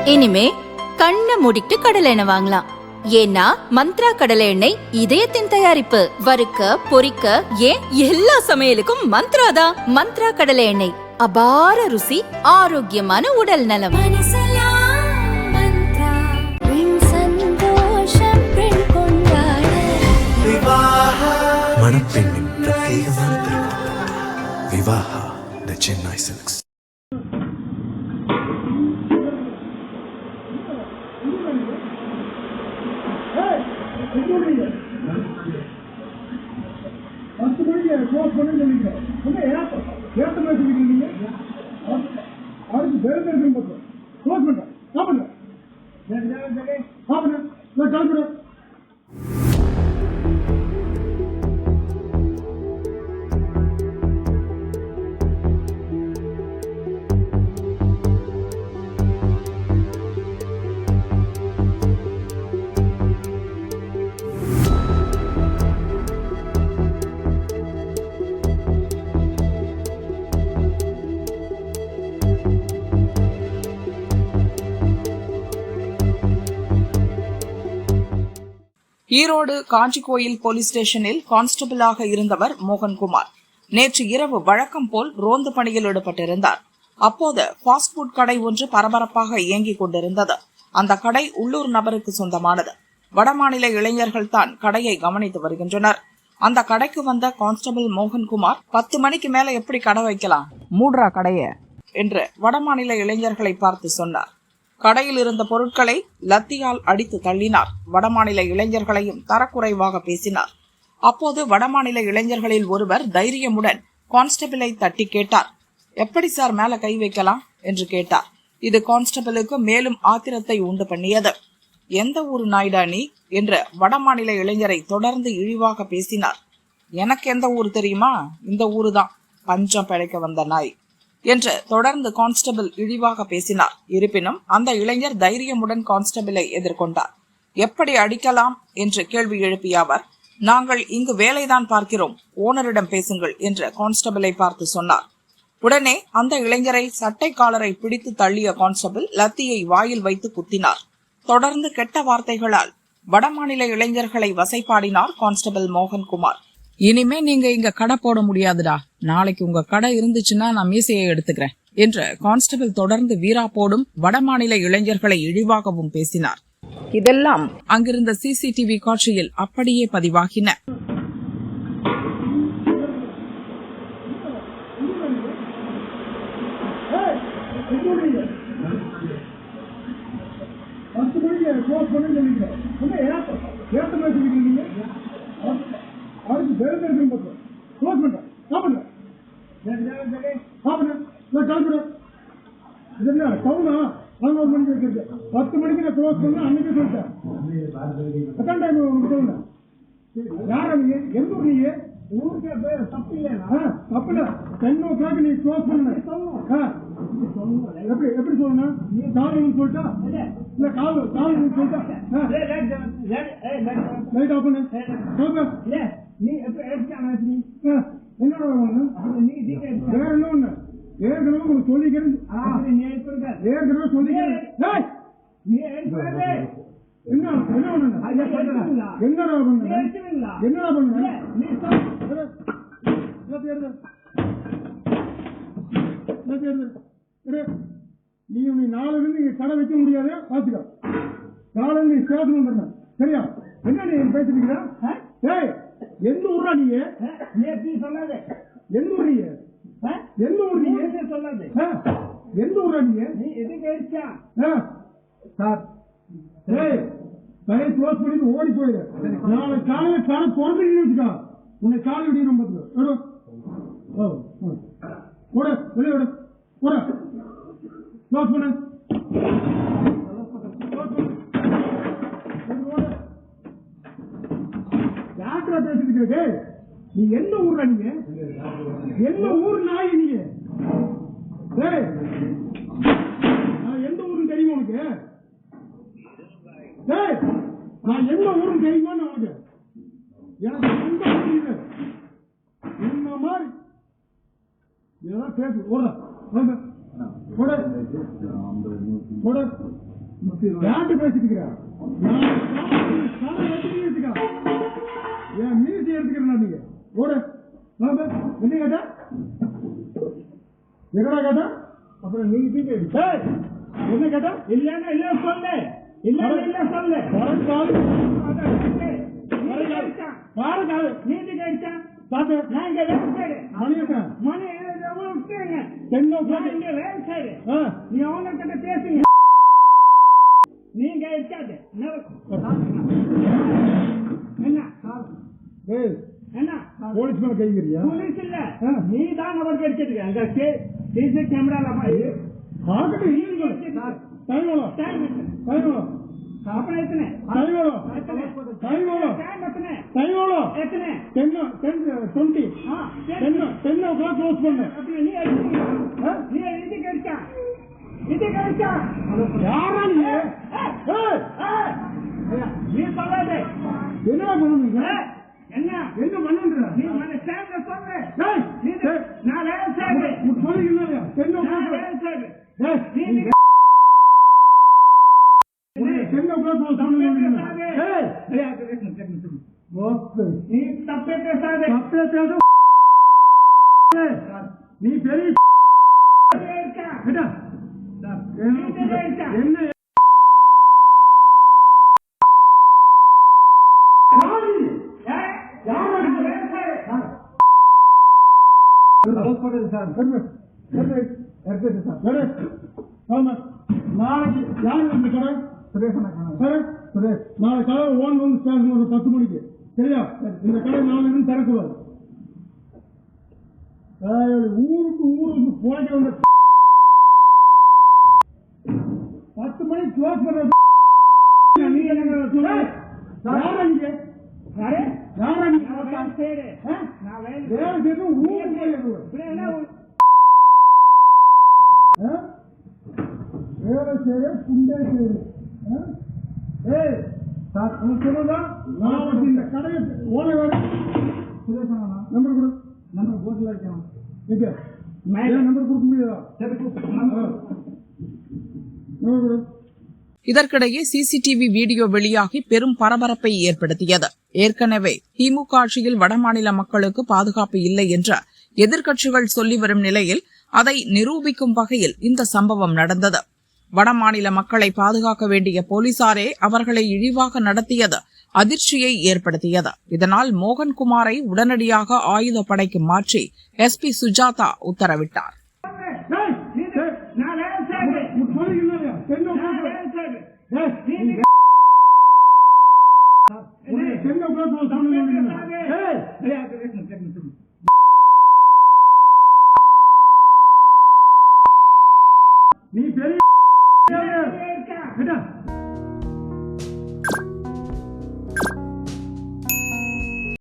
இனிமே கண்ணை மூடிட்டு கடலை எண்ணெய் வாங்கலாம். ஏன்னா மந்த்ரா கடலை எண்ணெய் இதயத்தின் தயாரிப்பு. வறுக்க பொரிக்க ஏன் எல்லா சமையலுக்கும் மந்த்ரா தான். மந்த்ரா கடலை எண்ணெய், அபார ருசி, ஆரோக்கியமான உடல் நலம். மணப்பெண்ணின் பிரத்யேகமான திருமணம் விவாஹா தி சென்னை சில்க்ஸ். ஈரோடு காஞ்சிகோயில் போலீஸ் ஸ்டேஷனில் கான்ஸ்டபிளாக இருந்தவர் மோகன்குமார் நேற்று இரவு வழக்கம் போல் ரோந்து பணியில் ஈடுபட்டிருந்தார். அப்போது பாஸ்ட் ஃபுட் கடை ஒன்று பரபரப்பாக இயங்கிக் கொண்டிருந்தது. அந்த கடை உள்ளூர் நபருக்கு சொந்தமானது. வடமாநில இளைஞர்கள் தான் கடையை கவனித்து வருகின்றனர். அந்த கடைக்கு வந்த கான்ஸ்டபிள் மோகன்குமார் 10 மணிக்கு மேல எப்படி கடை வைக்கலாம், மூடுறா கடைய என்று வடமாநில இளைஞர்களை பார்த்து சொன்னார். கடையில் இருந்த பொருட்களை லத்தியால் அடித்து தள்ளினார். வடமாநில இளைஞர்களையும் தரக்குறைவாக பேசினார். அப்போது வடமாநில இளைஞர்களில் ஒருவர் தைரியமுடன் கான்ஸ்டபிளை தட்டி கேட்டார். எப்படி சார் மேல கை வைக்கலாம் என்று கேட்டார். இது கான்ஸ்டபிளுக்கு மேலும் ஆத்திரத்தை உண்டு பண்ணியது. எந்த ஊரு நாய்டா நீ என்று வடமாநில இளைஞரை தொடர்ந்து இழிவாக பேசினார். எனக்கு எந்த ஊர் தெரியுமா, இந்த ஊருதான், பஞ்சம் பிழைக்க வந்த நாய் என்று தொடர்ந்து கான்ஸ்டபிள் இழிவாக பேசினார். இருப்பினும் அந்த இளைஞர் தைரியமுடன் கான்ஸ்டபிளை எதிர்கொண்டார். எப்படி அடிக்கலாம் என்று கேள்வி எழுப்பிய அவர், நாங்கள் இங்கு வேலைதான் பார்க்கிறோம், ஓனரிடம் பேசுங்கள் என்று கான்ஸ்டபிளை பார்த்து சொன்னார். உடனே அந்த இளைஞரை சட்டை காலரை பிடித்து தள்ளிய கான்ஸ்டபிள் லத்தியை வாயில் வைத்து குத்தினார். தொடர்ந்து கெட்ட வார்த்தைகளால் வடமாநில இளைஞர்களை வசைபாடினார் கான்ஸ்டபிள் மோகன்குமார். இனிமே நீங்க இங்க கடை போட முடியாதுடா, நாளைக்கு உங்க கடை இருந்துச்சுன்னா நான் மீசையை எடுத்துக்கிறேன் என்று கான்ஸ்டபிள் தொடர்ந்து வீராப்போடும் வடமாநில இளைஞர்களை இழிவாகவும் பேசினார். இதெல்லாம் அங்கிருந்த சிசிடிவி காட்சியில் அப்படியே பதிவாகின. எப்படி சொல்லணும், சொல்லிட்டா நீ என்னோட வேற என்ன ஒண்ணு ஏற்கனவே உங்களுக்கு சொல்லிக்கிறேன், ஏற்கனவே சொல்லிக்கிறேன். என்னடா பண்ண நீ நாளைல இருந்து இங்க கடை வைக்க முடியாது, பாத்துக்க. நாளைல நீ ஸ்டேஷன் வந்துடணும், சரியா? என்ன நீ பேசிட்டீங்க? எந்த ஊரா நீங்க? சொல்லாத. எந்த ஊர் நீங்க? எந்த ஊர் நீங்க சொல்லாது? எந்த ஊரா நீங்க? நீ எதுக்கு சார் கடை க்ளோஸ் பண்ணி ஓடி போயிரு. நாளை காலையில கடை திறந்து வச்சுக்கா, உன்னை காலை விடியும் பார்த்துக்க. ஓட வெளியே விட, ஓட க்ளோஸ் பண்ண. யாத்திரா பேசிட்டு நீ எந்த ஊர்ல? நீங்க எந்த ஊர் நாய்? நீங்க நான் எந்த ஊருன்னு தெரியுமா உனக்கு? நான் எந்த ஊருன்னு தெரியுமா உனக்கு? எனக்கு எந்த ஊர் இல்லை. இந்த மாதிரி இதெல்லாம் பேசு. ஓட போட போட யார்கிட்ட பேசிட்டு இருக்கிறா? என் மீசி எடுத்துக்கிறேன் நீங்க போட. என்ன கேட்டா எங்கடா கேட்டா? அப்புறம் நீங்க என்ன கேட்டா? இல்லன்னா இல்ல சொல்லு, இல்ல இல்ல சொல்லு. நீதி கேட்டா பாத்து நான் இங்க வேலை மணி நீ அவங்ககிட்ட பேசுங்க. நீங்க இருக்காது என்ன போலீஸ் மேல கைங்கிறியா? போலீஸ் இல்ல, நீ தான் அவருக்கு எடுத்துருக்க. அங்க சிசி கேமரால நீ சொல்லாதே என்ன பண்ணுவீங்க? என்ன என்ன பண்ணுன்ற நீ மன சேங்க சொல்ற. நீ நான் வேலை செய்றேன் சொல்றீங்களா? என்ன வேலை செய்றேன்? நீ என்ன ப்ரோக்ராம் சொல்றீங்க? நீ தப்பே பேசாதே. தப்பே பேச நீ பெரிய என்ன நாளைக்கு யாரு இந்த கடை? நாளை கடை ஓன் வந்து ஸ்டேஷன் ஒரு 10 மணிக்கு. சரியா? இந்த கடை நாளைக்கு திறக்கூடாது. ஊருக்கு ஊருக்கு போயிட்டு வந்த 10 மணிக்கு க்ளோஸ் பண்றது. நீ என்ன யாரா இங்க? யாரா நீ? வேலை செய்து ஊருக்கு வேலை செய்ய குண்டே செய்யுது. சொல்லுதா நான் இந்த கடையை ஓட நம்பர் கொடு. நம்பர் போட்டில் வைக்கலாம். நம்பர் கொடுக்க முடியாதா? நம்பர் கொடு. இதற்கிடையே சிசிடிவி வீடியோ வெளியாகி பெரும் பரபரப்பை ஏற்படுத்தியது. ஏற்கனவே திமுக ஆட்சியில் வடமாநில மக்களுக்கு பாதுகாப்பு இல்லை என்ற எதிர்க்கட்சிகள் சொல்லி வரும் நிலையில் அதை நிரூபிக்கும் வகையில் இந்த சம்பவம் நடந்தது. வடமாநில மக்களை பாதுகாக்க வேண்டிய போலீசாரே அவர்களை இழிவாக நடத்தியது அதிர்ச்சியை ஏற்படுத்தியது. இதனால் மோகன்குமாரை உடனடியாக ஆயுதப்படைக்கு மாற்றி எஸ்பி சுஜாதா உத்தரவிட்டார். நீ பெரிய